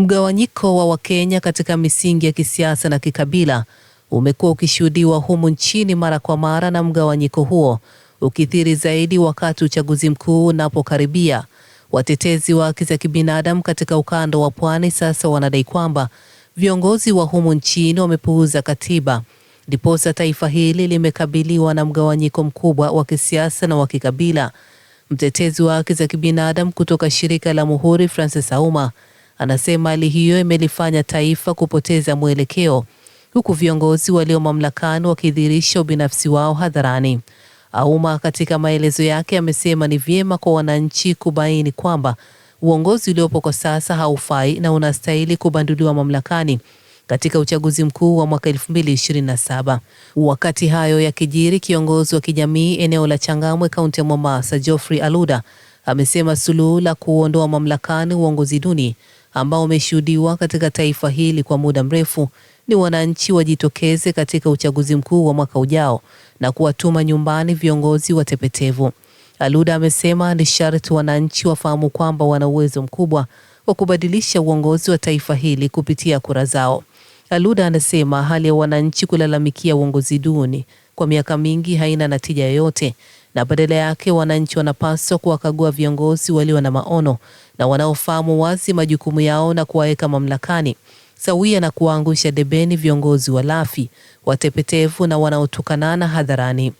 Mgawanyiko wa Wakenya katika misingi ya kisiasa na kikabila umekuwa ukishuhudiwa humu nchini mara kwa mara, na mgawanyiko huo ukithiri zaidi wakati uchaguzi mkuu unapokaribia. Watetezi wa haki za kibinadamu katika ukanda wa Pwani sasa wanadai kwamba viongozi wa humu nchini wamepuuza katiba, ndiposa taifa hili limekabiliwa na mgawanyiko mkubwa wa kisiasa na wa kikabila. Mtetezi wa haki za kibinadamu kutoka shirika la Muhuri, Francis Auma, anasema hali hiyo imelifanya taifa kupoteza mwelekeo, huku viongozi walio mamlakani wakidhihirisha ubinafsi wao hadharani. Auma katika maelezo yake amesema ni vyema kwa wananchi kubaini kwamba uongozi uliopo kwa sasa haufai na unastahili kubanduliwa mamlakani katika uchaguzi mkuu wa mwaka 2027. Wakati hayo yakijiri, kiongozi wa kijamii eneo la Changamwe, kaunti ya Mombasa, Geoffrey Aluda, amesema suluhu la kuondoa mamlakani uongozi duni ambao umeshuhudiwa katika taifa hili kwa muda mrefu ni wananchi wajitokeze katika uchaguzi mkuu wa mwaka ujao na kuwatuma nyumbani viongozi watepetevu. Aluda amesema ni sharti wananchi wafahamu kwamba wana uwezo mkubwa wa kubadilisha uongozi wa taifa hili kupitia kura zao. Aluda anasema hali ya wananchi kulalamikia uongozi duni kwa miaka mingi haina natija yoyote, na badala yake wananchi wanapaswa kuwakagua viongozi walio na maono na wanaofahamu wazi majukumu yao na kuwaweka mamlakani, sawia na kuwaangusha debeni viongozi walafi, watepetevu na wanaotukanana hadharani.